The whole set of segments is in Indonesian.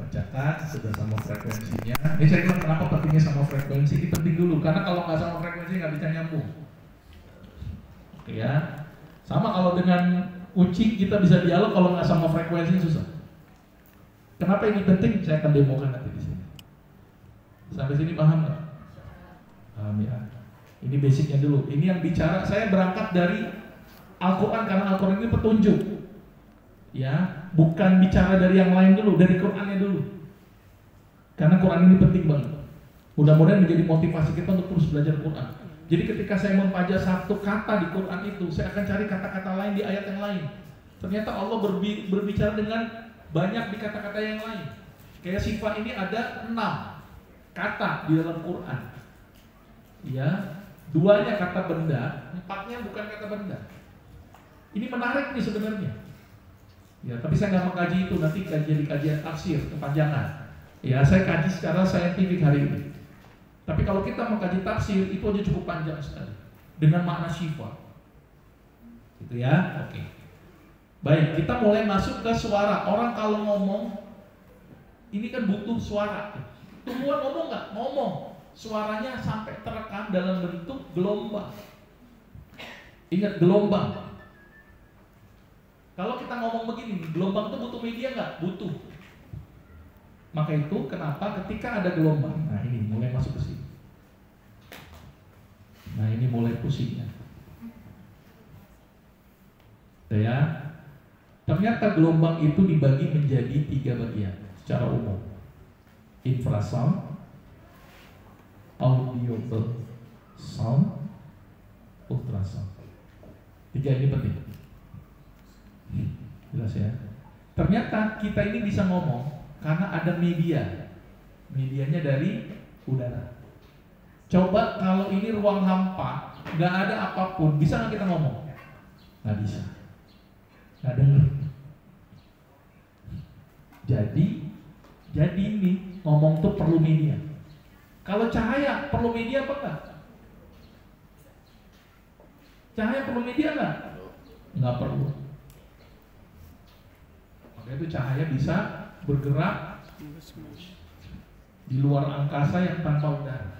bacakan sudah sama frekuensinya. Ini saya bilang kenapa pentingnya sama frekuensi, ini penting dulu karena kalau nggak sama frekuensi nggak bisa nyambung. Oke ya, sama kalau dengan kucing kita bisa dialog, kalau nggak sama frekuensinya susah. Kenapa ini penting? Saya akan demokan nanti di sini. Sampai sini paham nggak? Paham ya. Ini basicnya dulu. Ini yang bicara. Saya berangkat dari Al-Quran karena Al-Quran ini petunjuk. Ya, bukan bicara dari yang lain dulu, dari Qurannya dulu. Karena Quran ini penting banget. Mudah-mudahan menjadi motivasi kita untuk terus belajar Quran. Jadi ketika saya membaca satu kata di Quran itu, saya akan cari kata-kata lain di ayat yang lain. Ternyata Allah berbicara dengan banyak di kata-kata yang lain. Kayak sifat ini ada 6 kata di dalam Quran. Ya, 2-nya kata benda, 4-nya bukan kata benda. Ini menarik nih sebenarnya. Ya, tapi saya nggak mengkaji itu, nanti jadi kajian tafsir kepanjangan. Ya, saya kaji secara saintifik hari ini. Tapi kalau kita mengkaji tafsir itu aja cukup panjang sekali dengan makna syifa. Gitu ya, oke. Baik, kita mulai masuk ke suara. Orang kalau ngomong, ini kan butuh suara. Tumbuhan ngomong nggak? Ngomong. Suaranya sampai terekam dalam bentuk gelombang. Ingat gelombang. Kalau kita ngomong begini, gelombang itu butuh media nggak? Butuh. Maka itu kenapa ketika ada gelombang, nah ini mulai masuk ke sini. Nah ini mulai pusingnya. Ya, ternyata gelombang itu dibagi menjadi 3 bagian secara umum. Infrasound, audible sound, ultrasound. 3 ini penting. Jelas ya. Ternyata kita ini bisa ngomong karena ada media. Medianya dari udara. Coba kalau ini ruang hampa, nggak ada apapun, bisa nggak kita ngomong? Nggak bisa. Nggak denger. Jadi ini ngomong tuh perlu media. Kalau cahaya perlu media apa enggak? Cahaya perlu media nggak? Nggak perlu. Maka itu cahaya bisa bergerak di luar angkasa yang tanpa udara.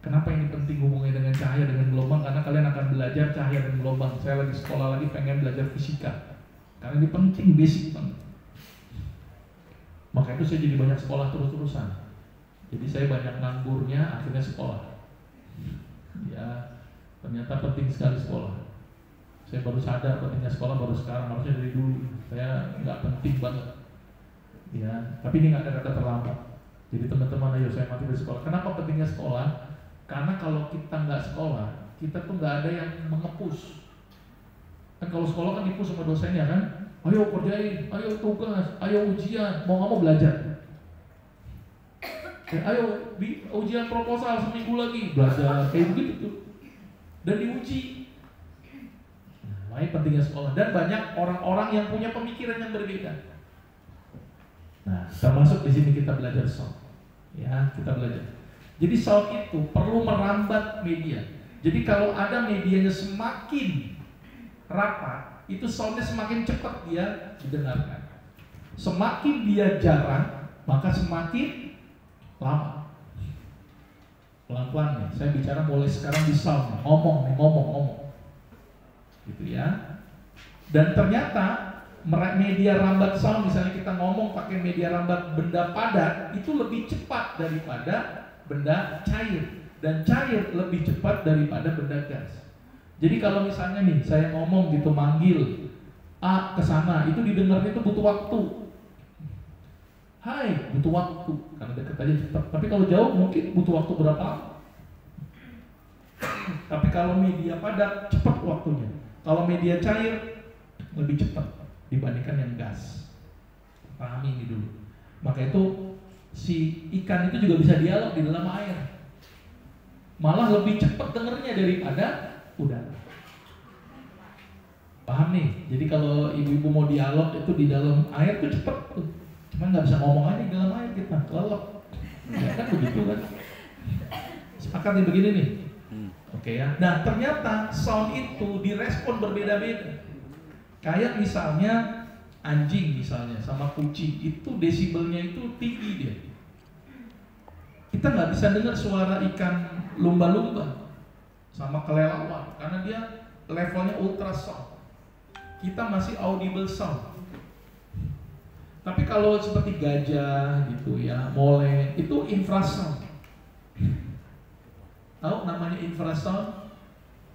Kenapa ini penting hubungannya dengan cahaya, dengan gelombang? Karena kalian akan belajar cahaya dan gelombang. Saya lagi sekolah lagi pengen belajar fisika. Karena ini penting, basic banget. Maka itu saya jadi banyak sekolah terus-terusan. Jadi saya banyak nganggurnya, akhirnya sekolah. Ya, ternyata penting sekali sekolah. Saya baru sadar pentingnya sekolah baru sekarang, harusnya dari dulu. Saya nggak penting banget. Ya, tapi ini nggak ada kata terlambat. Jadi teman-teman, ayo saya mati dari sekolah. Kenapa pentingnya sekolah? Karena kalau kita nggak sekolah, kita tuh nggak ada yang mengepus. Kan kalau sekolah kan dipus sama dosennya kan, ayo kerjain, ayo tugas, ayo ujian, mau nggak mau belajar. Ayo ujian proposal seminggu lagi belajar kayak begitu tuh, dan diuji. Nah, ini pentingnya sekolah. Dan banyak orang-orang yang punya pemikiran yang berbeda. Nah, termasuk di sini kita belajar sound. Ya, kita belajar. Jadi sound itu perlu merambat media. Jadi kalau ada medianya semakin rapat, itu soundnya semakin cepat dia didengarkan. Semakin dia jarang, maka semakin lama. Pelan-pelan nih, saya bicara mulai sekarang di sound, ngomong. Gitu ya. Dan ternyata media rambat sound, misalnya kita ngomong pakai media rambat benda padat, itu lebih cepat daripada benda cair, dan cair lebih cepat daripada benda gas. Jadi kalau misalnya nih saya ngomong gitu, manggil A ke sana, itu didengarnya itu butuh waktu. Hai, butuh waktu karena dekat aja cepat. Tapi kalau jauh mungkin butuh waktu berapa lama. Tapi kalau media padat cepat waktunya. Kalau media cair lebih cepat dibandingkan yang gas. Pahami ini dulu. Maka itu si ikan itu juga bisa dialog di dalam air. Malah lebih cepat dengernya daripada udara. Paham nih? Jadi kalau ibu-ibu mau dialog itu di dalam air tuh cepet tuh. Cuman nggak bisa ngomong aja di dalam air kita, kelelep. Ya kan begitu kan? Sepakat nih begini nih. Oke ya. Nah ternyata sound itu direspon berbeda-beda. Kayak misalnya anjing misalnya sama kucing itu desibelnya itu tinggi dia. Kita nggak bisa dengar suara ikan lumba-lumba sama kelelawar karena dia levelnya ultrasound. Kita masih audible sound. Tapi kalau seperti gajah gitu ya, molek itu infrasound. Tahu namanya infrasound,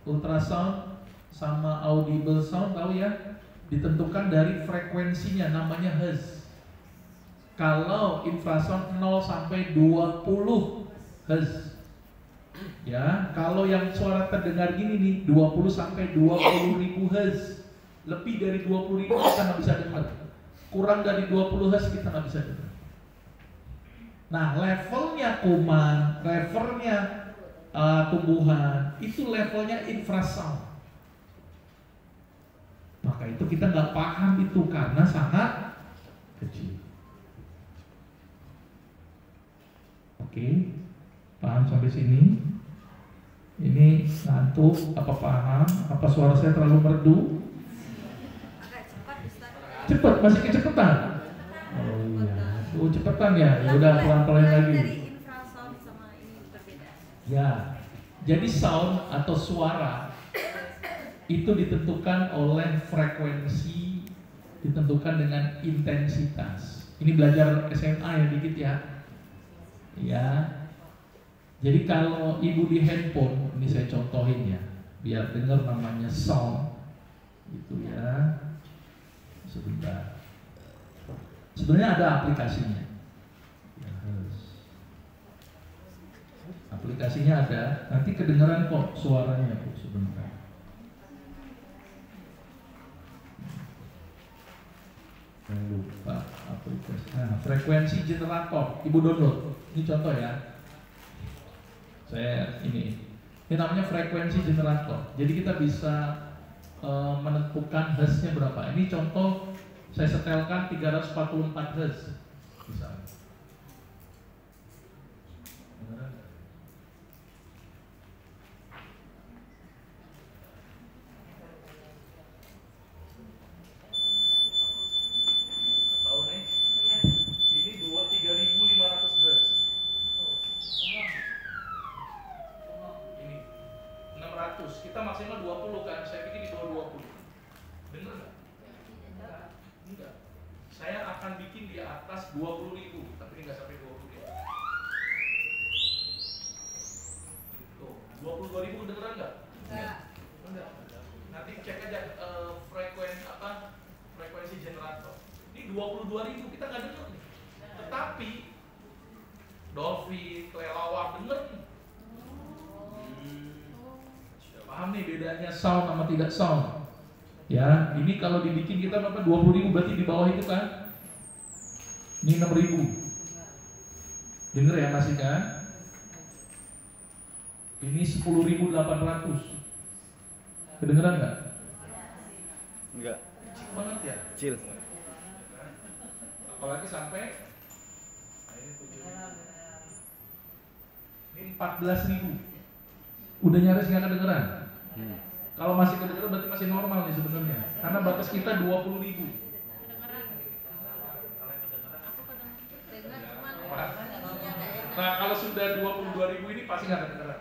ultrasound sama audible sound, tahu ya? Ditentukan dari frekuensinya, namanya Hz. Kalau infrasound 0 sampai 20 Hz. Ya, kalau yang suara terdengar gini nih 20 sampai 20 ribu Hz. Lebih dari 20 ribu kita nggak bisa dengar. Kurang dari 20 Hz kita nggak bisa dengar. Nah, levelnya kuman, levelnya tumbuhan, itu levelnya infrasound. Maka itu kita nggak paham itu karena sangat kecil. Oke, paham sampai sini? Ini ngantuk, apa paham? Apa suara saya terlalu merdu? Cepat, masih kecepatan? Oh iya, cepetan ya. Ya udah pelan-pelan lagi. Ya, jadi sound atau suara itu ditentukan oleh frekuensi, ditentukan dengan intensitas. Ini belajar SMA ya dikit ya. Ya. Jadi kalau ibu di handphone, ini saya contohin ya, biar dengar namanya sound, gitu ya. Sebentar. Sebenarnya ada aplikasinya. Aplikasinya ada, nanti kedengaran kok suaranya Bu sebentar. Lupa aplikasi. Nah, frekuensi generator, Ibu download. Ini contoh ya. Ini namanya frekuensi generator. Jadi kita bisa menentukan Hz-nya berapa. Ini contoh saya setelkan 344 Hz misalnya. Tahu nih? Ini 3500 Hz. Ini 600. Kita maksimal 20 kan? Saya bikin di bawah 20. Bener nggak? Enggak. Saya akan bikin di atas 20.000, tapi nggak sampai 20.000. Tuh, 22.000 kedengeran nggak? Enggak. Nanti cek aja frekuensi generator. Ini 22.000 kita nggak denger nih. Tetapi dolphin, kelelawar denger nih. Paham nih bedanya sound sama tidak sound? Ya, ini kalau dibikin kita berapa? 20.000 berarti di bawah itu kan? Ini 6.000. Dengar ya masih kan? Ini 10.800. Kedengeran nggak? Enggak. Kecil banget ya? Kecil. Apalagi sampai ini 14.000. Udah nyaris nggak kedengeran. Kalau masih kedengeran berarti masih normal nih sebenarnya. Karena batas kita 20.000. Nah kalau sudah 22.000 ini pasti nggak kedengeran.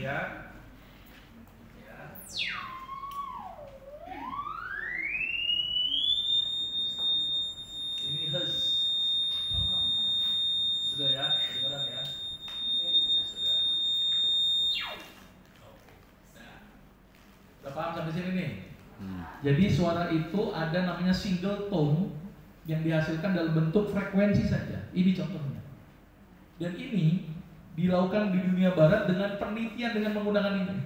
Ya. Ini Hz. Sudah ya, kedengeran ya. Sudah. Udah paham sampai sini nih? Jadi suara itu ada namanya single tone yang dihasilkan dalam bentuk frekuensi saja. Ini contohnya. Dan ini dilakukan di dunia barat dengan penelitian dengan menggunakan ini.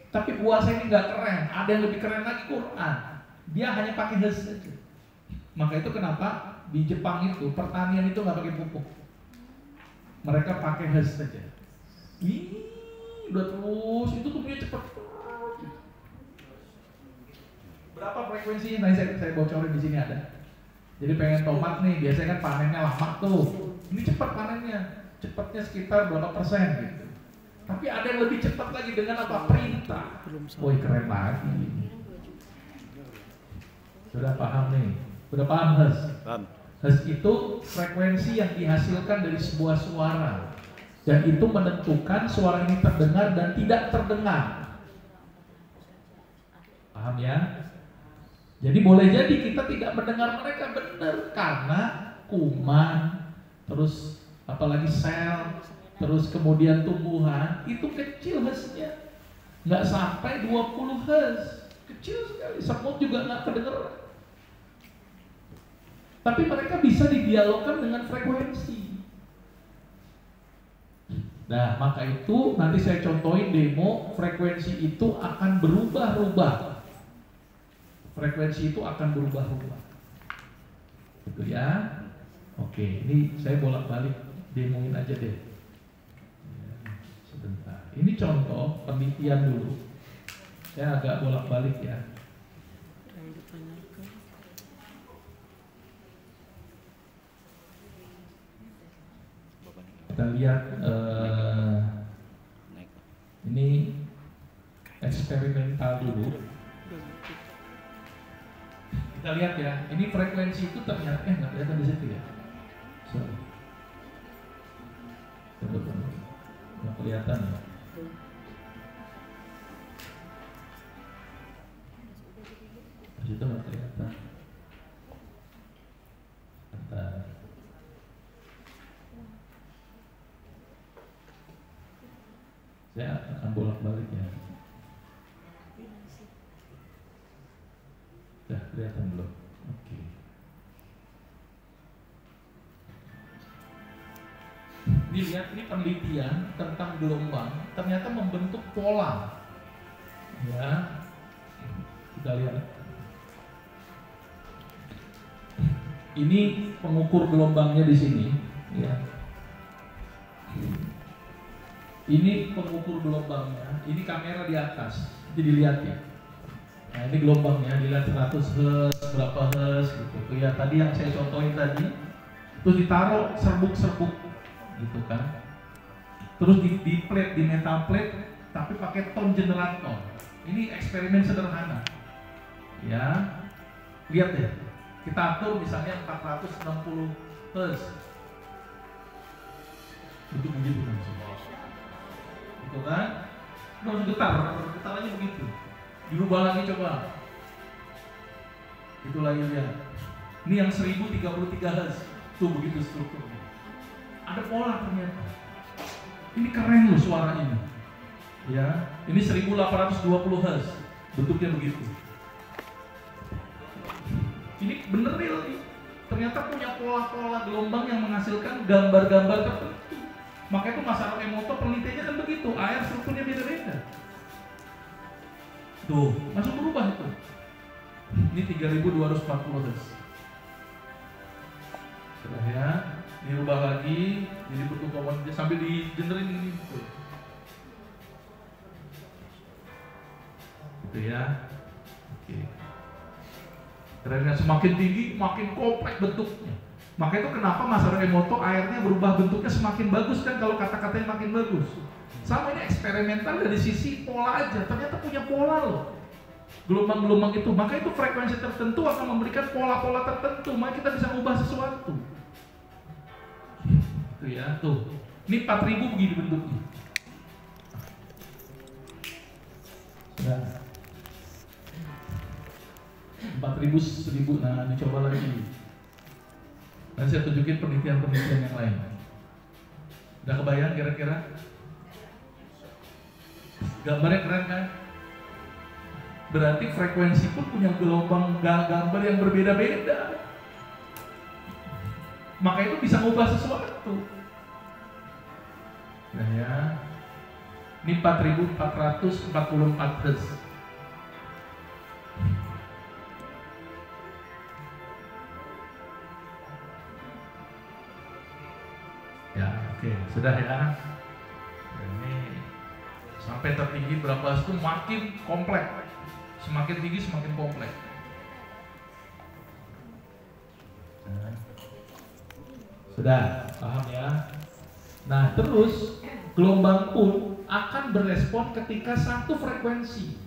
Tapi puasa ini nggak keren. Ada yang lebih keren lagi, Quran. Dia hanya pakai Hz saja. Maka itu kenapa di Jepang itu pertanian itu nggak pakai pupuk. Mereka pakai Hz saja. Udah terus itu tumbuhnya cepat. Berapa frekuensinya? Tadi saya bocorin di sini ada. Jadi pengen tomat nih, biasanya kan panennya lama tuh. Ini cepat panennya, cepatnya sekitar berapa persen gitu. Tapi ada yang lebih cepat lagi dengan apa? Perintah. Woi keren lagi. Sudah paham nih? Sudah paham hertz? Paham. Hertz itu frekuensi yang dihasilkan dari sebuah suara, dan itu menentukan suara ini terdengar dan tidak terdengar. Paham ya? Jadi boleh jadi kita tidak mendengar mereka benar karena kuman, terus apalagi sel, terus kemudian tumbuhan itu kecil hertznya, nggak sampai 20 hertz, kecil sekali. Semut juga nggak kedengeran. Tapi mereka bisa didialogkan dengan frekuensi. Nah, maka itu nanti saya contohin demo, frekuensi itu akan berubah-ubah. Frekuensi itu akan berubah-ubah. Gitu ya. Oke, ini saya bolak-balik demoin aja deh. Sebentar. Ini contoh penelitian dulu. Saya agak bolak-balik ya. Kita lihat ini eksperimental dulu. Kita lihat ya, ini frekuensi itu ternyata nggak kelihatan di situ ya. Sorry. Nggak kelihatan ya. Di situ nggak kelihatan. Bentar. Saya akan bolak-balik ya. Sudah kelihatan belum? Oke. Ini lihat, ini penelitian tentang gelombang ternyata membentuk pola. Ya, kita lihat. Ini pengukur gelombangnya di sini. Ya. Ini pengukur gelombangnya. Ini kamera di atas. Jadi lihat ya. Nah ini gelombangnya, dilihat 100 hertz, berapa hertz gitu. Ya tadi yang saya contohin tadi, terus ditaruh serbuk-serbuk gitu kan. Terus di plate, di metal plate, tapi pakai tone generator. Ini eksperimen sederhana. Ya, lihat ya. Kita atur misalnya 460 hertz. Itu begitu langsung. Gitu kan? Langsung getarannya begitu. Dirubah lagi coba. Itu lagi lihat. Ini yang 1033 Hz. Tuh begitu strukturnya. Ada pola ternyata. Ini keren loh suara ini. Ya, ini 1820 Hz. Bentuknya begitu. Ini bener real nih. Ternyata punya pola-pola gelombang yang menghasilkan gambar-gambar tertentu. Makanya itu Masaru Emoto penelitiannya kan begitu. Air strukturnya beda-beda. Tuh, langsung berubah itu. Ini 3240 Hz. Sudah ya. Ini rubah lagi, jadi bentuk komponen sambil digenerin ini gitu. Gitu ya. Oke. Kerennya semakin tinggi, makin kompleks bentuknya. Makanya itu kenapa Masaru Emoto airnya berubah bentuknya semakin bagus kan kalau kata-katanya makin bagus. Sama ini eksperimental dari sisi pola aja, ternyata punya pola loh. Gelombang-gelombang itu, maka itu frekuensi tertentu akan memberikan pola-pola tertentu, maka kita bisa ubah sesuatu. Itu ya, tuh. Ini 4000 begini bentuknya. Sudah. 4000, 1000, nah dicoba lagi. Nanti saya tunjukin penelitian-penelitian yang lain. Udah kebayang kira-kira? Gambarnya keren kan? Berarti frekuensi pun punya gelombang gambar yang berbeda-beda. Maka itu bisa mengubah sesuatu. Nah ya, ini 4444 Hz. Ya, oke, sudah ya. Ini sampai tertinggi berapa itu makin kompleks. Semakin tinggi semakin kompleks. Nah, sudah paham ya. Nah terus gelombang pun akan berespon ketika satu frekuensi.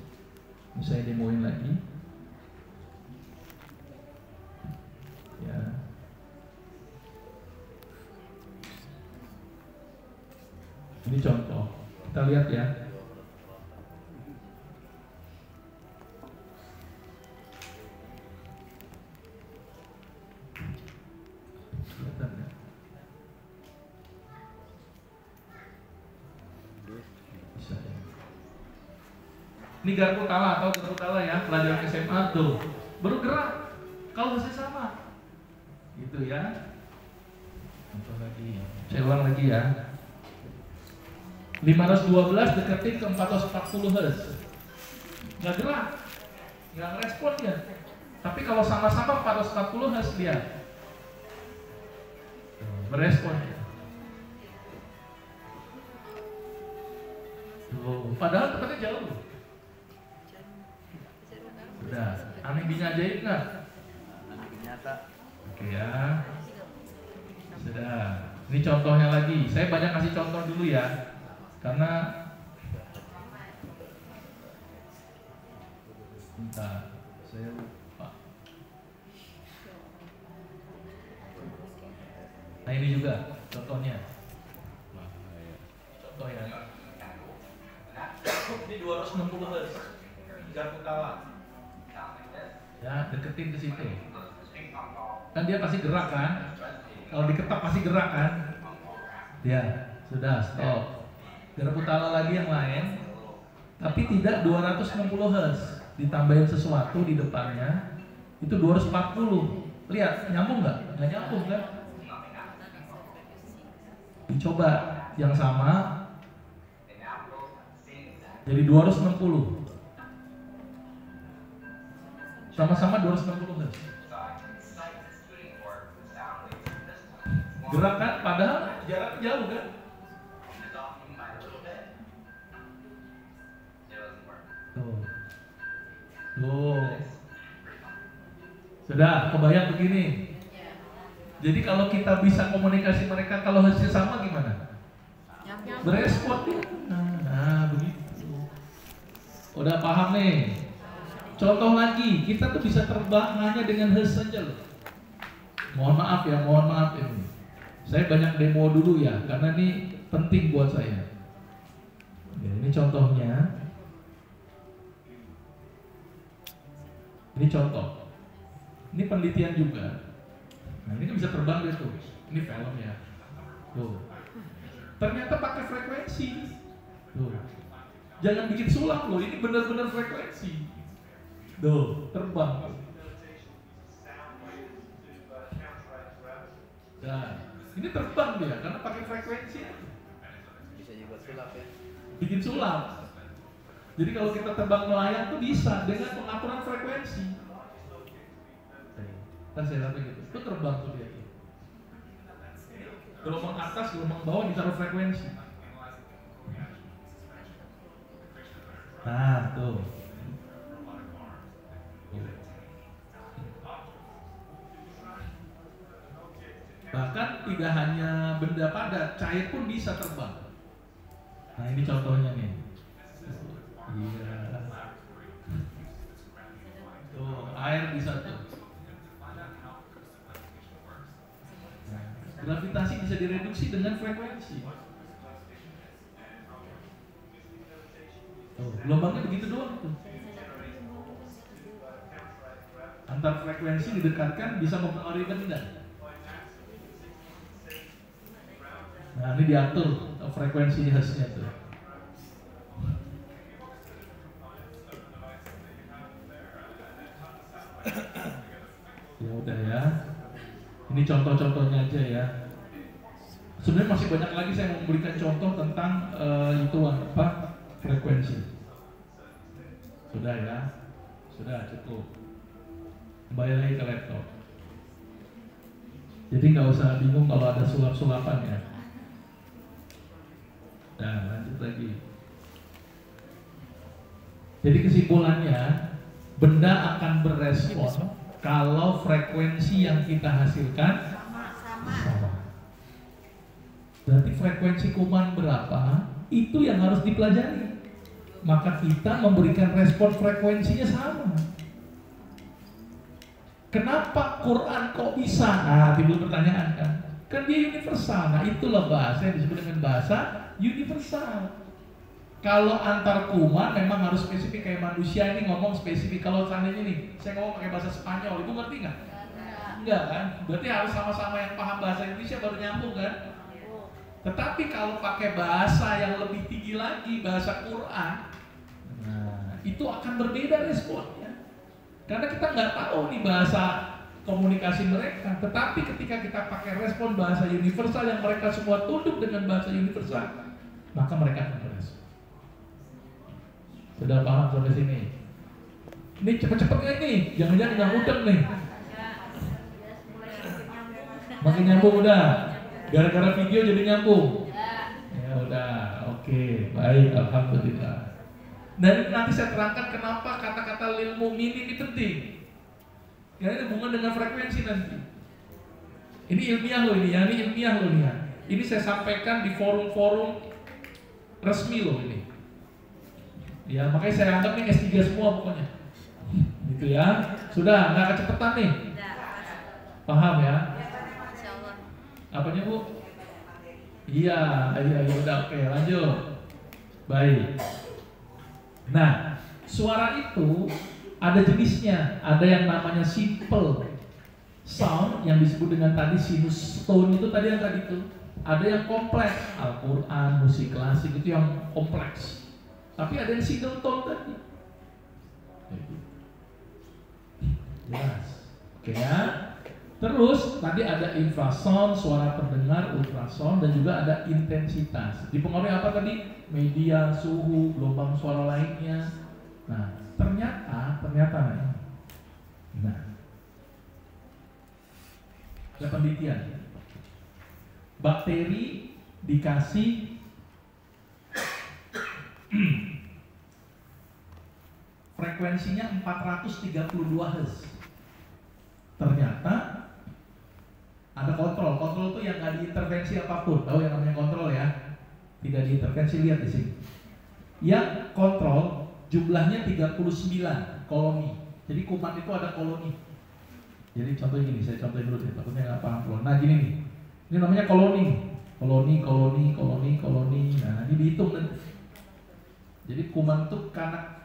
Ini saya demoin lagi. Ini contoh. Kita lihat ya. Kelihatan ya? Bisa ya. Ini garpu tala atau garpu tala ya, pelajaran SMA tuh. Baru gerak. Kalau masih sama. Gitu ya. Contoh lagi. Saya ulang lagi ya. 512 deketin ke 440 Hz. Nggak gerak, nggak ngerespon dia. Tapi kalau sama-sama 440 Hz dia merespon dia. Padahal tempatnya jauh. Udah, aneh bisa ajaib nggak? Nyata. Oke ya. Sudah. Ini contohnya lagi. Saya banyak kasih contoh dulu ya. Karena bentar, saya lupa. Nah ini juga contohnya. Contoh ya. Ini 260 Hz. Garpu tala. Ya, deketin ke situ. Kan dia pasti gerak kan? Kalau diketok pasti gerak kan? Ya, sudah stop. Garpu tala lagi yang lain, tapi tidak 260 Hz. Ditambahin sesuatu di depannya, itu 240. Lihat, nyambung nggak? Nggak nyambung kan? Dicoba yang sama, jadi 260. Sama-sama 260 Hz. Gerak kan? Padahal jarak jauh kan? Tuh. Sudah, kebayang begini. Jadi kalau kita bisa komunikasi mereka kalau hasilnya sama gimana? Berespon dia. Nah, begitu. Udah paham nih? Contoh lagi, kita tuh bisa terbang hanya dengan haz saja loh. Mohon maaf ya, mohon maaf ini. Saya banyak demo dulu ya, karena ini penting buat saya. Ya, ini contohnya. Ini contoh. Ini penelitian juga. Nah, ini kan bisa terbang dia tuh. Ini film ya. Tuh. Ternyata pakai frekuensi. Tuh. Jangan bikin sulap loh, ini benar-benar frekuensi. Tuh, terbang. Dan ini terbang dia karena pakai frekuensi. Bisa dibuat sulap ya. Bikin sulap. Jadi kalau kita terbang melayang tuh bisa dengan pengaturan frekuensi. Kan saya lihat gitu. Itu terbang tuh dia. Gelombang atas, gelombang bawah ditaruh frekuensi. Nah, tuh. Bahkan tidak hanya benda padat, cair pun bisa terbang. Nah, ini contohnya nih. Iya. Tuh, air bisa tuh. Gravitasi bisa direduksi dengan frekuensi. Tuh, gelombangnya begitu doang tuh. Antar frekuensi didekatkan bisa mempengaruhi benda. Nah, ini diatur frekuensi khasnya tuh. Ya udah ya. Ini contoh-contohnya aja ya. Sebenarnya masih banyak lagi saya mau memberikan contoh tentang itu apa? Frekuensi. Sudah ya. Sudah cukup. Kembali lagi ke laptop. Jadi nggak usah bingung kalau ada sulap-sulapan ya. Nah, lanjut lagi. Jadi kesimpulannya, benda akan berespon kalau frekuensi yang kita hasilkan sama. Berarti frekuensi kuman berapa? Itu yang harus dipelajari. Maka kita memberikan respon frekuensinya sama. Kenapa Quran kok bisa? Nah, timbul pertanyaan kan. Kan dia universal. Nah itulah bahasa yang disebut dengan bahasa universal. Kalau antar kuman memang harus spesifik, kayak manusia ini ngomong spesifik. Kalau seandainya nih, saya ngomong pakai bahasa Spanyol, ibu ngerti nggak? Enggak kan? Berarti harus sama-sama yang paham bahasa Indonesia baru nyambung kan? Tetapi kalau pakai bahasa yang lebih tinggi lagi, bahasa Quran, nah itu akan berbeda responnya. Karena kita nggak tahu nih bahasa komunikasi mereka. Tetapi ketika kita pakai respon bahasa universal yang mereka semua tunduk dengan bahasa universal, maka mereka akan berespon. Sudah paham sampai sini? Ini cepet-cepet nggak nih? Jangan-jangan nggak udeng nih? Makin nyambung udah. Gara-gara video jadi nyambung. Ya udah, oke, baik, alhamdulillah. Dan nanti saya terangkan kenapa kata-kata lil mu'minin ini penting. Ya, ini hubungan dengan frekuensi nanti. Ini ilmiah loh ini, ya ini ilmiah loh ya. Ini saya sampaikan di forum-forum resmi loh ini. Ya makanya saya anggap ini S3 semua pokoknya. Gitu ya. Sudah, nggak kecepatan nih. Paham ya? Apanya Bu? Iya, udah oke, lanjut. Baik. Nah, suara itu ada jenisnya, ada yang namanya simple sound yang disebut dengan tadi sinus tone itu tadi yang tadi itu. Ada yang kompleks, Al-Quran, musik klasik itu yang kompleks. Tapi ada yang single tone tadi. Jelas. Oke ya. Terus tadi ada infrasound, suara terdengar, ultrasound, dan juga ada intensitas. Dipengaruhi apa tadi? Media, suhu, gelombang suara lainnya. Nah, ternyata nah, ada penelitian. Bakteri dikasih frekuensinya 432 Hz. Ternyata ada kontrol itu yang nggak diintervensi apapun. Tahu yang namanya kontrol ya? Tidak diintervensi, lihat di sini. Yang kontrol jumlahnya 39 koloni. Jadi kuman itu ada koloni. Jadi contohnya gini, saya contohin dulu deh, takutnya nggak paham. Nah gini nih, ini namanya koloni. Nah ini dihitung nanti. Jadi kuman itu karena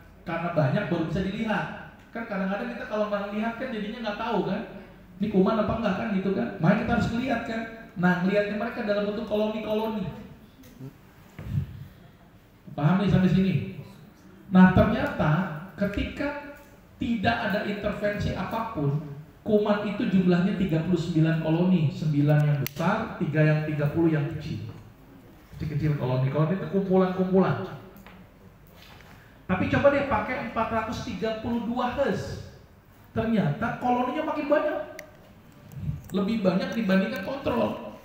banyak baru bisa dilihat. Kan kadang-kadang kita kalau nggak lihat kan jadinya nggak tahu kan. Ini kuman apa enggak kan gitu kan. Makanya kita harus lihat kan. Nah ngelihatnya mereka dalam bentuk koloni. Paham nih sampai sini? Nah ternyata ketika tidak ada intervensi apapun, kuman itu jumlahnya 39 koloni, 9 yang besar, 3 yang 30 yang kecil. Kecil koloni itu kumpulan. Tapi coba deh pakai 432 Hz. Ternyata koloninya makin banyak. Lebih banyak dibandingkan kontrol.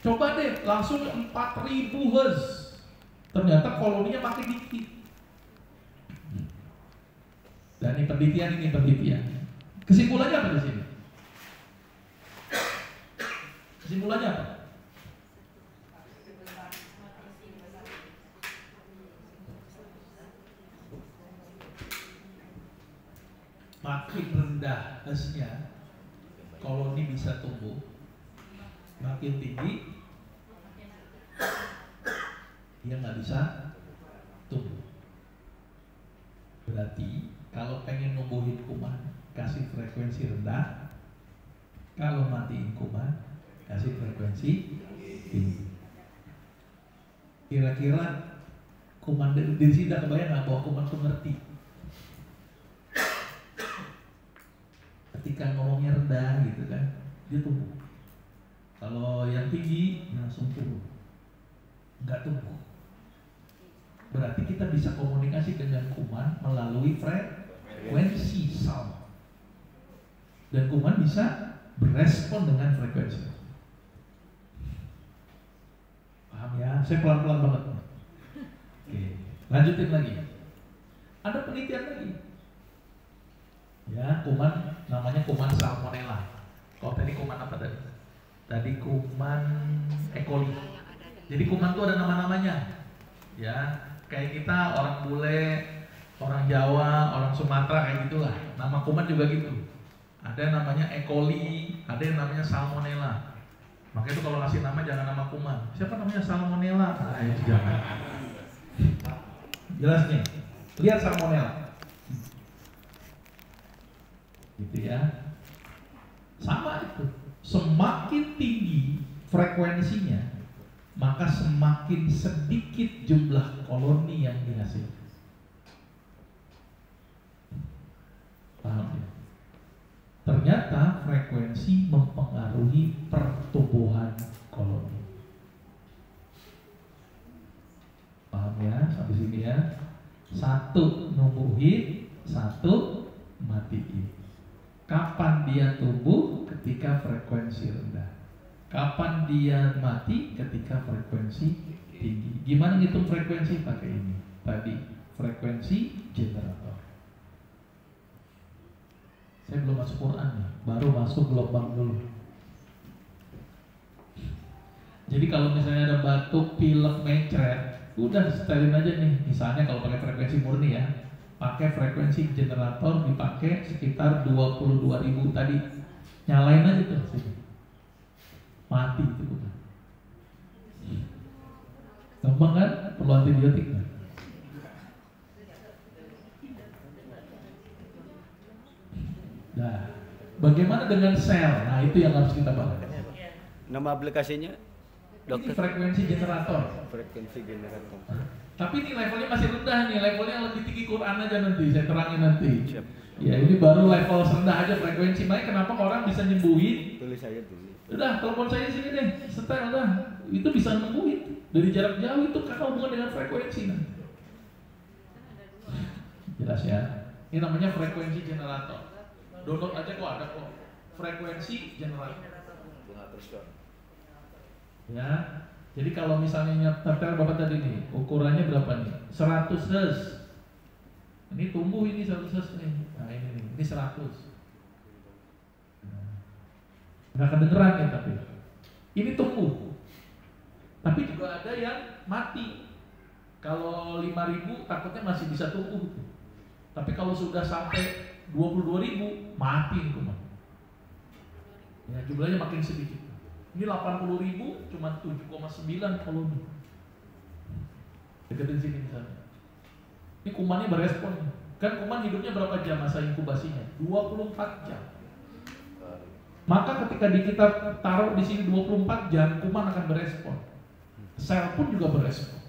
Coba deh langsung 4000 Hz. Ternyata koloninya makin dikit. Dan ini penelitian. Kesimpulannya apa di sini? Kesimpulannya apa? Makin rendah Hz-nya, koloni bisa tumbuh. Makin tinggi, dia nggak bisa tumbuh. Berarti kalau pengen numbuhin kuman, kasih frekuensi rendah. Kalau matiin kuman, kasih frekuensi tinggi. Kira-kira kuman di sini udah kebayang nggak bahwa kuman tuh ngerti? Ketika ngomongnya rendah gitu kan, dia tumbuh. Kalau yang tinggi langsung turun, nggak tumbuh. Berarti kita bisa komunikasi dengan kuman melalui frekuensi sound. Dan kuman bisa berespon dengan frekuensi. Paham ya? Saya pelan-pelan banget. Oke, lanjutin lagi. Ada penelitian lagi. Ya, kuman namanya kuman salmonella. Kalau tadi kuman apa tadi? Tadi kuman E. coli. Jadi kuman itu ada nama-namanya. Ya, kayak kita orang bule, orang Jawa, orang Sumatera kayak gitulah. Nama kuman juga gitu. Ada yang namanya E. coli, ada yang namanya salmonella. Makanya itu kalau ngasih nama jangan nama kuman. Siapa namanya salmonella? Nah, itu jangan. Jelas nih. Lihat salmonella. Gitu ya. Sama itu. Semakin tinggi frekuensinya, maka semakin sedikit jumlah koloni yang dihasilkan. Paham ya? Ternyata frekuensi mempengaruhi pertumbuhan koloni. Paham ya? Sampai sini ya. Satu numbuhin, satu matiin. Kapan dia tumbuh? Ketika frekuensi rendah. Kapan dia mati? Ketika frekuensi tinggi. Gimana ngitung frekuensi? Pakai ini. Tadi frekuensi generator. Saya belum masuk Quran nih, baru masuk gelombang dulu. Jadi kalau misalnya ada batuk, pilek, mencret, udah setelin aja nih. Misalnya kalau pakai frekuensi murni ya, pakai frekuensi generator dipakai sekitar 22.000 tadi, nyalain aja tuh sini. Mati itu udah. Gampang kan? Perlu antibiotik kan? Nah, bagaimana dengan sel? Nah, itu yang harus kita bahas. Nama aplikasinya? Ini frekuensi generator. Frekuensi generator. Tapi ini levelnya masih rendah nih, levelnya lebih tinggi Quran aja nanti, saya terangin nanti. Siap. Ya, ini baru level rendah aja frekuensi. Makanya kenapa orang bisa nyembuhin? Tulis aja dulu. Udah, telepon saya sini deh, setel dah. Itu bisa nyembuhin dari jarak jauh, itu karena hubungan dengan frekuensi nanti. Jelas ya? Ini namanya frekuensi generator. Download aja kok, ada kok. Frekuensi generator. Ya. Jadi kalau misalnya nyetel Bapak tadi nih, ukurannya berapa nih? 100 Hz. Ini tumbuh ini 100 Hz nih. Nah, ini 100. Nggak kedengeran ya tapi. Ini tumbuh. Tapi juga ada yang mati. Kalau 5.000 takutnya masih bisa tumbuh. Tapi kalau sudah sampai 22.000 mati nih kuman. Ya, jumlahnya makin sedikit. Ini 80.000 cuma 7,9 koloni. Deketin sini misalnya. Ini kumannya berespon. Kan kuman hidupnya berapa jam masa inkubasinya? 24 jam. Maka ketika kita taruh di sini 24 jam, kuman akan berespon. Sel pun juga berespon.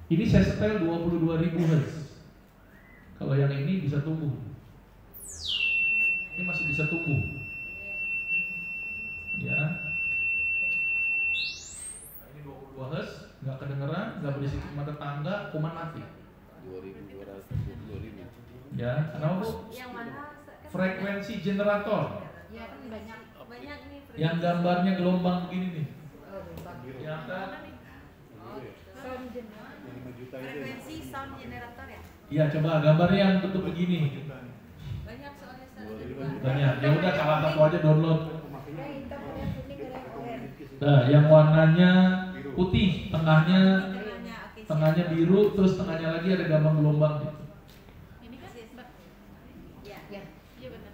Ini saya setel 22.000 Hz. Kalau yang ini bisa tumbuh. Ini masih bisa tumbuh. Ya. Nah, ini 22 Hz, nggak kedengeran, nggak berisik sama tetangga, kuman mati. 2.220.000. Ya, kenapa Bu? Yang mana? Frekuensi generator. Ya kan banyak nih. Yang gambarnya gelombang begini nih. Yang kan? Sound generator. Frekuensi sound generator ya? Iya, coba gambarnya yang bentuk begini. Banyak soalnya saya. Banyak. Ya udah salah satu aja download. Nah, yang warnanya putih, tengahnya biru, terus tengahnya lagi ada gambar gelombang gitu. Ini kan Mbak. Ya. Iya benar.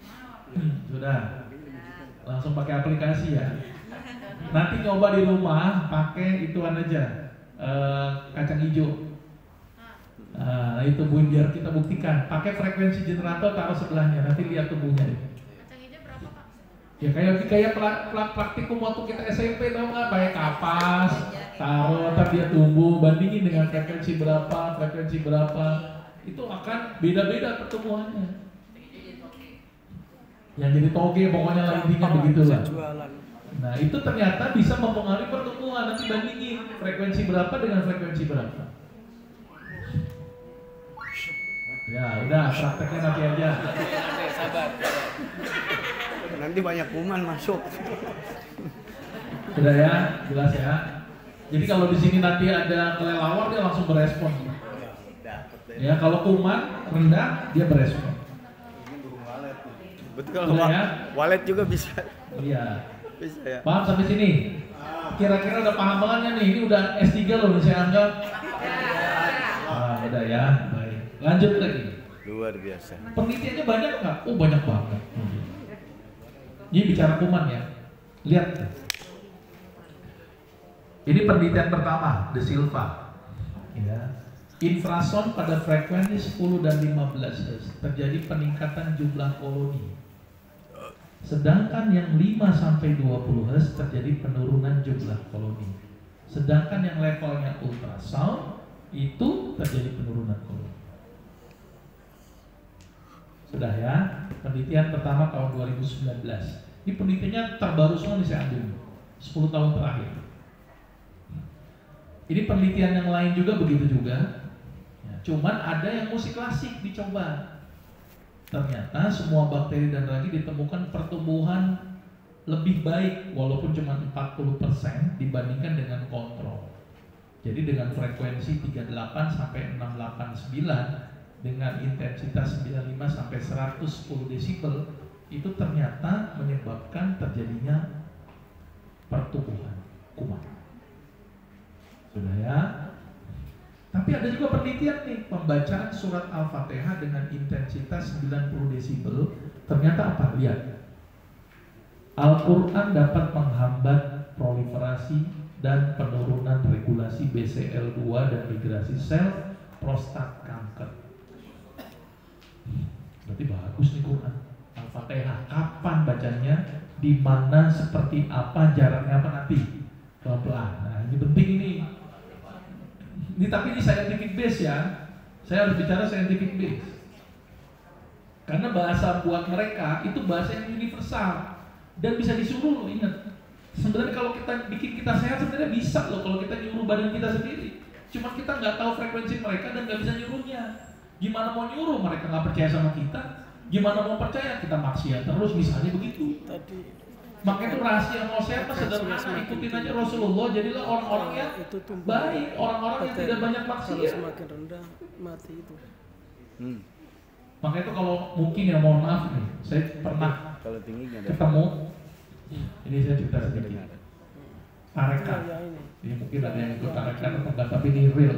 Sudah. Langsung pakai aplikasi ya. Nanti nyoba di rumah pakai ituan aja, kacang hijau. Nah, itu Bu, biar kita buktikan. Pakai frekuensi generator, taruh sebelahnya, nanti lihat tumbuhnya. Kacang hijau berapa Pak? Ya kayak praktikum waktu kita SMP, tau nggak? Pakai kapas, taruh, ntar dia tumbuh. Bandingin dengan frekuensi berapa, itu akan beda-beda pertumbuhannya. Yang jadi toge pokoknya lah, intinya begitulah. Nah, itu ternyata bisa mempengaruhi pertumbuhan. Nanti bandingin frekuensi berapa dengan frekuensi berapa. Ya udah, prakteknya nanti aja. Sabar. Nanti banyak kuman masuk. Sudah ya, jelas ya. Jadi kalau di sini nanti ada kelelawar, dia langsung berespon. Ya, kalau kuman rendah, dia berespon. Betul, kalau ya? Walet juga bisa. Iya. Bisa ya. Paham sampai sini? Kira-kira udah paham banget nih. Ini udah S3 loh, saya anggap. Udah ya. Baik. Lanjut lagi. Luar biasa. Penelitiannya banyak nggak? Oh, banyak banget. Ini bicara kuman ya. Lihat. Ini penelitian pertama, De Silva. Ya. Infrason pada frekuensi 10 dan 15 Hz terjadi peningkatan jumlah koloni. Sedangkan yang 5 sampai 20 Hz terjadi penurunan jumlah koloni. Sedangkan yang levelnya ultrasound itu terjadi penurunan koloni. Sudah ya, penelitian pertama tahun 2019. Ini penelitiannya terbaru semua nih saya ambil 10 tahun terakhir. Ini penelitian yang lain juga begitu juga. Ya, cuman ada yang musik klasik dicoba. Ternyata semua bakteri dan ragi ditemukan pertumbuhan lebih baik walaupun cuma 40% dibandingkan dengan kontrol. Jadi dengan frekuensi 38 sampai 689 dengan intensitas 95 sampai 110 desibel itu ternyata menyebabkan terjadinya pertumbuhan kuman. Sudah ya. Tapi ada juga penelitian nih, pembacaan surat Al-Fatihah dengan intensitas 90 desibel ternyata apa? Lihat. Al-Quran dapat menghambat proliferasi dan penurunan regulasi BCL2 dan migrasi sel prostat kanker. Berarti bagus nih Quran. Al-Fatihah kapan bacanya, di mana, seperti apa, jaraknya apa nanti pelan-pelan. Nah ini penting ini. Ini tapi ini scientific base ya. Saya harus bicara scientific base. Karena bahasa buat mereka itu bahasa yang universal dan bisa disuruh loh, ingat. Sebenarnya kalau kita bikin kita sehat sebenarnya bisa loh kalau kita nyuruh badan kita sendiri. Cuma kita nggak tahu frekuensi mereka dan nggak bisa nyuruhnya. Gimana mau nyuruh, mereka nggak percaya sama kita. Gimana mau percaya, kita maksiat terus misalnya begitu. Makanya itu rahasia mau sehat sederhana, ikutin aja Rasulullah. Jadilah orang-orang yang baik, orang-orang yang tidak banyak maksiat. Semakin rendah mati itu. Makanya itu kalau mungkin ya mohon maaf nih, saya pernah Kalau tinggi nggak ada. ketemu. Ini saya cerita sedikit. Tarekat. Ini mungkin ada yang ikut tarekat atau enggak, tapi ini real.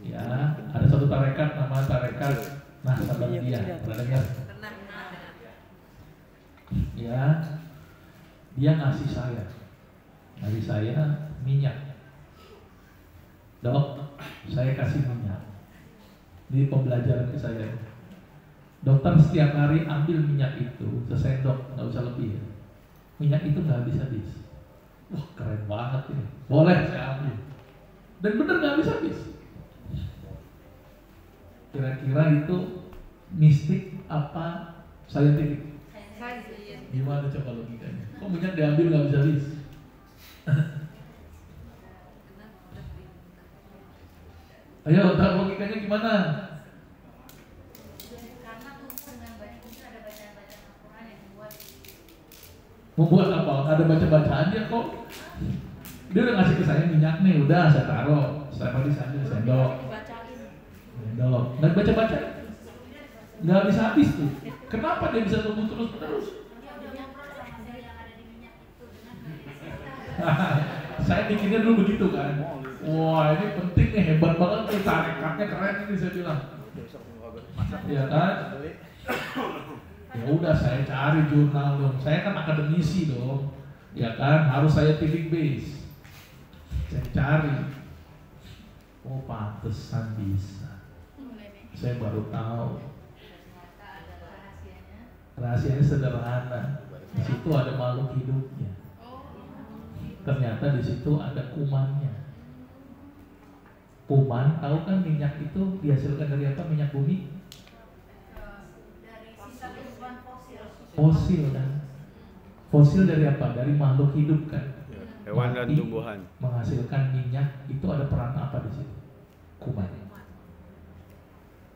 Ya, ada satu tarekat nama tarekat Nahsabandiyah. Pernah dengar? Ya, dia ngasih saya minyak. Dok, saya kasih minyak. Ini pembelajaran ke saya. Dokter setiap hari ambil minyak itu sesendok, nggak usah lebih ya. Minyak itu nggak habis-habis. Wah keren banget ini. Boleh saya ambil. Dan bener nggak habis-habis. Kira-kira itu mistik apa scientific? Gimana coba logikanya? Kok minyak diambil nggak habis-habis? Ayo, tahu logikanya gimana? Membuat apa? Ada baca-bacaannya kok. Dia udah ngasih ke saya minyak nih, udah saya taruh. Setiap hari saya ambil sendok. Nggak baca-baca. Nggak habis-habis tuh. Kenapa dia bisa tumbuh terus-menerus? Saya bikinnya dulu begitu kan. Wah ini penting nih, hebat banget nih, tarekatnya keren ini saya bilang. Ya kan? Ya udah saya cari jurnal dong. Saya kan akademisi dong. Ya kan, harus scientific base. Saya cari. Oh pantesan bisa. Saya baru tahu. Rahasianya sederhana. Di situ ada makhluk hidupnya. Ternyata di situ ada kumannya. Kuman, tahu kan minyak itu dihasilkan dari apa? Minyak bumi? Fosil kan? Fosil dari apa? Dari makhluk hidup kan? Hewan dan Mati, tumbuhan. menghasilkan minyak, itu ada peran apa di situ? Kuman.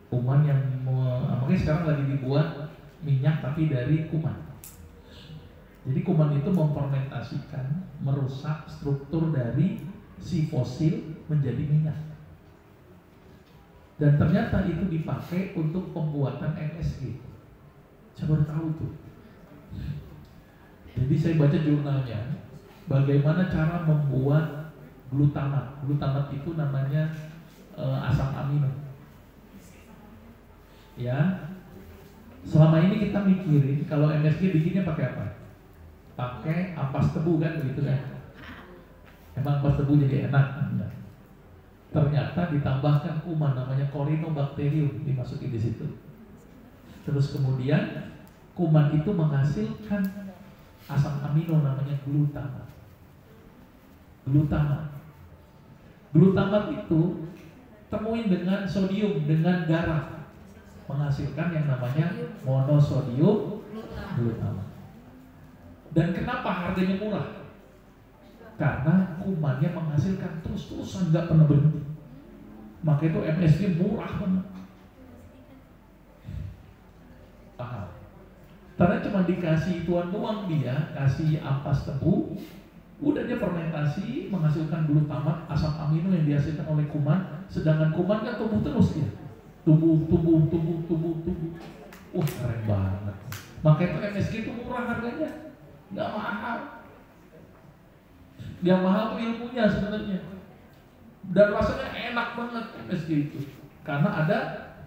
Kuman yang makanya sekarang lagi dibuat minyak tapi dari kuman. Jadi kuman itu memfermentasikan, merusak struktur dari si fosil menjadi minyak. Dan ternyata itu dipakai untuk pembuatan MSG. Saya baru tahu tuh. Jadi saya baca jurnalnya, bagaimana cara membuat glutamat. Glutamat itu namanya asam amino. Ya, Selama ini kita mikirin kalau MSG bikinnya pakai apa? Pakai ampas tebu kan begitu kan? Emang ampas tebu jadi enak? Enggak. Ternyata ditambahkan kuman namanya Corynebacterium dimasukin di situ. Terus kemudian kuman itu menghasilkan asam amino namanya glutamat. Glutamat itu temuin dengan sodium dengan garam menghasilkan yang namanya monosodium glutamat. Dan kenapa harganya murah? Karena kumannya menghasilkan terus-terusan nggak pernah berhenti. Maka itu MSG murah banget. Paham? Karena cuma dikasih ituan doang dia, kasih ampas tebu, udah dia fermentasi menghasilkan glutamat, asam amino yang dihasilkan oleh kuman. Sedangkan kuman kan tumbuh terus dia, tumbuh. Keren banget. Maka itu MSG itu murah harganya, nggak mahal. Yang mahal tuh ilmunya sebenarnya. Dan rasanya enak banget MSG itu, karena ada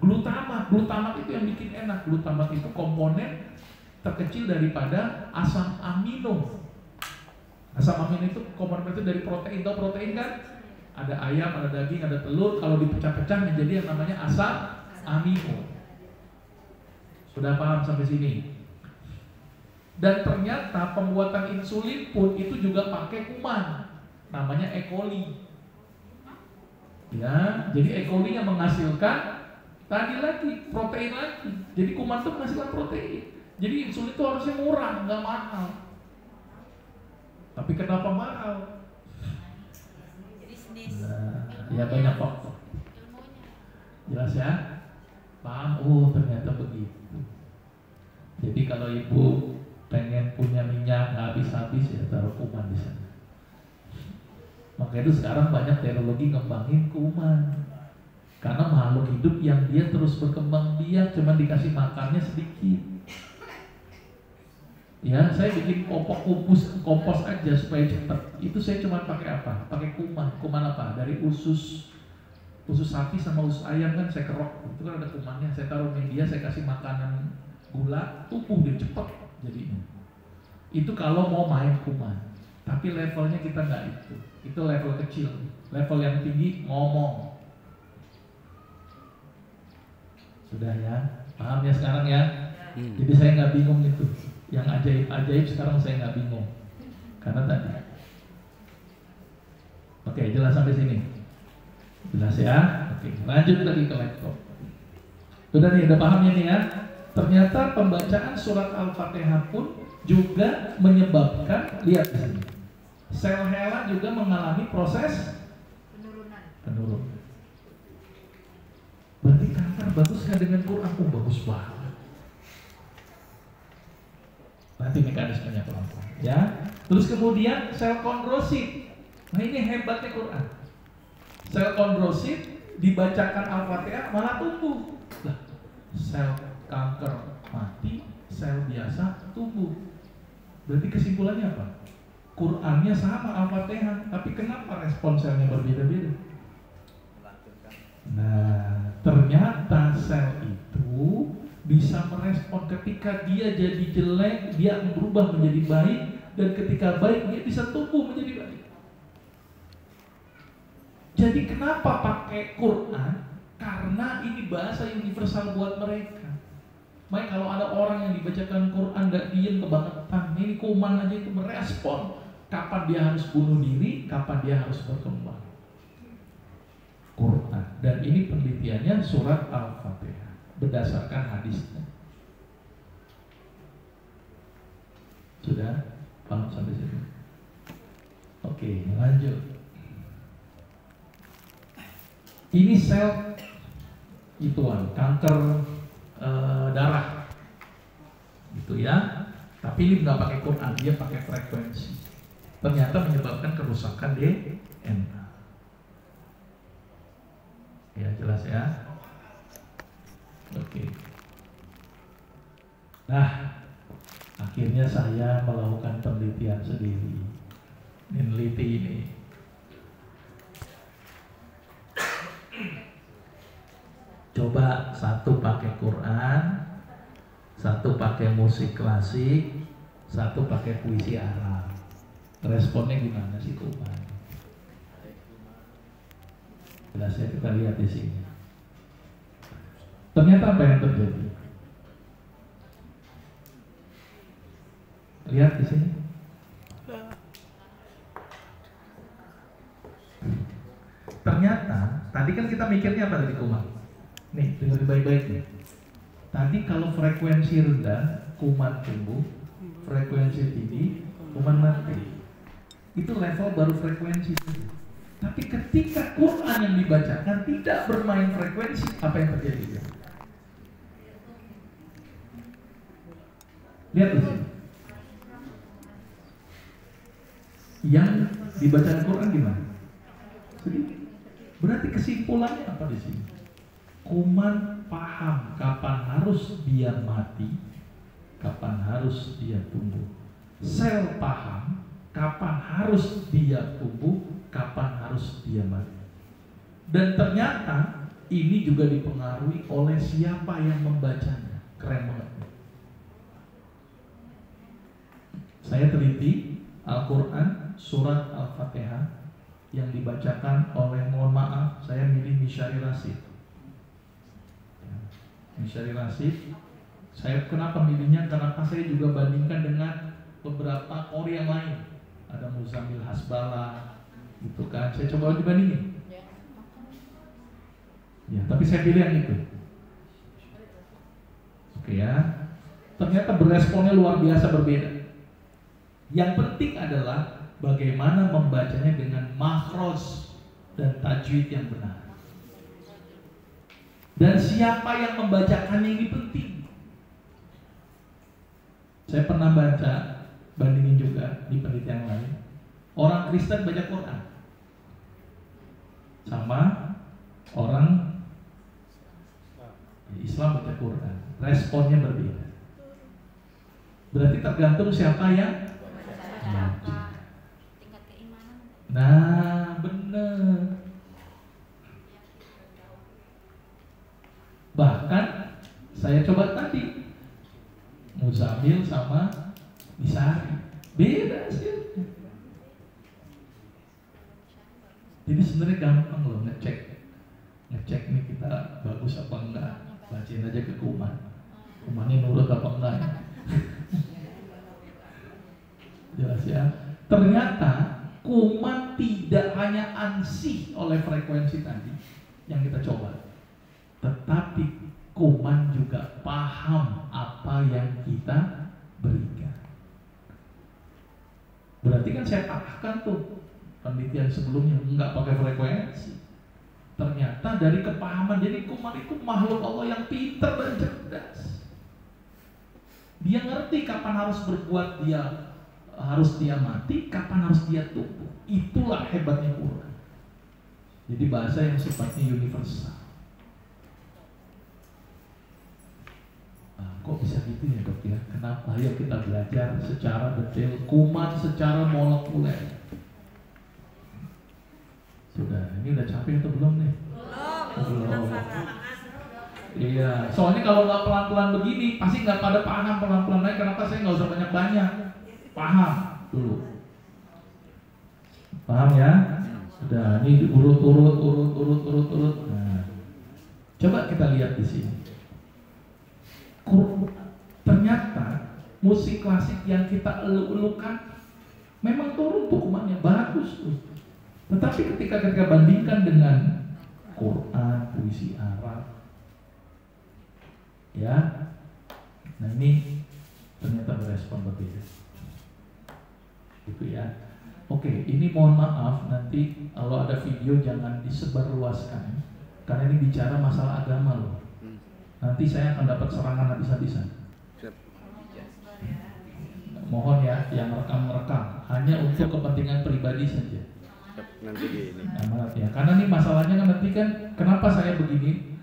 glutamat. Glutamat itu yang bikin enak. Glutamat itu komponen terkecil daripada asam amino. Asam amino itu komponen itu dari protein. Tahu protein kan? Ada ayam, ada daging, ada telur. Kalau dipecah-pecah menjadi yang namanya asam amino. Sudah paham sampai sini? Dan ternyata pembuatan insulin pun itu juga pakai kuman. Namanya E. coli. Ya, jadi E. coli yang menghasilkan tadi lagi protein lagi. Jadi kuman itu menghasilkan protein. Jadi insulin itu harusnya murah, nggak mahal. Tapi kenapa mahal? Nah, ya banyak faktor. Jelas ya? Paham? Oh ternyata begitu. Jadi kalau ibu pengen punya minyak nggak habis-habis ya taruh kuman di sana. Maka itu sekarang banyak teknologi ngembangin kuman. Karena makhluk hidup yang dia terus berkembang biak, cuma dikasih makannya sedikit. Ya, saya bikin kompos aja supaya cepat. Itu saya cuma pakai apa? Pakai kuman. Kuman apa? Dari usus sapi sama usus ayam kan saya kerok. Itu kan ada kumannya. Saya taruh media, saya kasih makanan gula, tumbuh dia cepat jadinya. Itu kalau mau main kuman. Tapi levelnya kita nggak itu. Itu level kecil. Level yang tinggi ngomong. Sudah ya, paham ya sekarang ya? Jadi saya nggak bingung itu. Yang ajaib-ajaib sekarang saya nggak bingung. Karena tadi. Oke, jelas sampai sini. Jelas ya? Oke, lanjut lagi ke laptop. Sudah nih, udah pahamnya nih ya? Ternyata pembacaan surat Al-Fatihah pun juga menyebabkan, lihat di sini, sel HeLa juga mengalami proses penurunan. Berarti kanker bagus nggak dengan Quran? Oh bagus banget. Nanti mekanismenya pelan-pelan ya. Terus kemudian sel kondrosit. Nah ini hebatnya Quran. Sel kondrosit dibacakan Al-Fatihah malah tumbuh. Lah, sel kanker mati, sel biasa tumbuh. Berarti kesimpulannya apa? Qurannya sama Al-Fatihah, tapi kenapa respon selnya berbeda-beda? Nah, ternyata sel itu bisa merespon ketika dia jadi jelek, dia berubah menjadi baik, dan ketika baik dia bisa tumbuh menjadi baik. Jadi kenapa pakai Quran? Karena ini bahasa universal buat mereka. Makanya kalau ada orang yang dibacakan Quran gak diem kebangetan, ini kuman aja itu merespon kapan dia harus bunuh diri, kapan dia harus berkembang. Quran. Dan ini penelitiannya surat Al-Fatihah berdasarkan hadisnya. Sudah paham sampai sini? Oke, lanjut. Ini sel ituan kanker darah, gitu ya. Tapi ini nggak pakai Quran, dia pakai frekuensi. Ternyata menyebabkan kerusakan DNA. Ya jelas ya. Oke. Nah, akhirnya saya melakukan penelitian sendiri. Meneliti ini. Coba satu pakai Quran, Satu pakai musik klasik, satu pakai puisi Arab. Responnya gimana sih Kuman? Jelasnya kita lihat di sini. Ternyata apa yang terjadi? Lihat di sini. Ternyata tadi kan kita mikirnya apa tadi Kuman? Nih, dengar baik-baik nih. Tadi kalau frekuensi rendah, kuman tumbuh, frekuensi tinggi, kuman mati. Itu level baru frekuensi. Tapi ketika Quran yang dibacakan tidak bermain frekuensi, apa yang terjadi? Lihat di sini. Yang dibaca Quran gimana? Sedikit. Berarti kesimpulannya apa di sini? Kuman paham kapan harus dia mati, kapan harus dia tumbuh. Sel paham kapan harus dia tumbuh, kapan harus dia mati. Dan ternyata ini juga dipengaruhi oleh siapa yang membacanya. Keren banget. Saya teliti Al-Quran surat Al-Fatihah yang dibacakan oleh, mohon maaf, saya milih Misyari Rasid. Misyari Rasid, saya kenapa milihnya? Karena saya juga bandingkan dengan beberapa qori yang lain. Ada Muzammil Hasbalah, gitu kan. Saya coba dibandingin. Ya, tapi saya pilih yang itu. Oke ya. Ternyata beresponnya luar biasa berbeda. Yang penting adalah bagaimana membacanya dengan makhraj dan tajwid yang benar. Dan siapa yang membacakannya ini penting. Saya pernah baca, bandingin juga di penelitian lain. Orang Kristen baca Quran sama orang Islam baca Quran, responnya berbeda. Berarti tergantung siapa yang baca. Tingkat keimanan. Nah, benar. Bahkan saya coba tadi Muzammil sama Misyari, beda sih. Jadi sebenarnya gampang loh ngecek nih kita bagus apa enggak. Bacain aja ke kuman, kumannya nurut apa enggak. Jelas ya. Ternyata kuman tidak hanya ansih oleh frekuensi tadi yang kita coba, tetapi kuman juga paham apa yang kita berikan. Berarti kan saya patahkan tuh penelitian sebelumnya nggak pakai frekuensi. Ternyata dari kepahaman, jadi kuman itu makhluk Allah yang pintar dan cerdas. Dia ngerti kapan harus berbuat, harus dia mati, kapan harus dia tumbuh. Itulah hebatnya Quran. Jadi bahasa yang sifatnya universal. Nah, kok bisa gitu ya dok ya? Kenapa? Ayo kita belajar secara detail kuman secara molekuler. Sudah, ini udah capek atau belum nih? Belum. Iya, soalnya kalau nggak pelan-pelan begini, pasti nggak pada paham pelan-pelan aja. Kenapa saya nggak usah banyak-banyak? Paham dulu. Paham ya? Sudah, ini urut. Nah, coba kita lihat di sini. Ternyata musik klasik yang kita elu-elukan memang turun hukumannya bagus tuh. Tetapi ketika kita bandingkan dengan Quran, puisi Arab, ya, nah ini ternyata berespon berbeda, gitu ya. Oke, ini mohon maaf nanti kalau ada video jangan disebarluaskan, karena ini bicara masalah agama loh. Nanti saya akan dapat serangan habis-habisan. Mohon ya, yang rekam hanya untuk kepentingan pribadi saja. Nanti gini. Amanat ya, karena ini masalahnya kan nanti kan kenapa saya begini?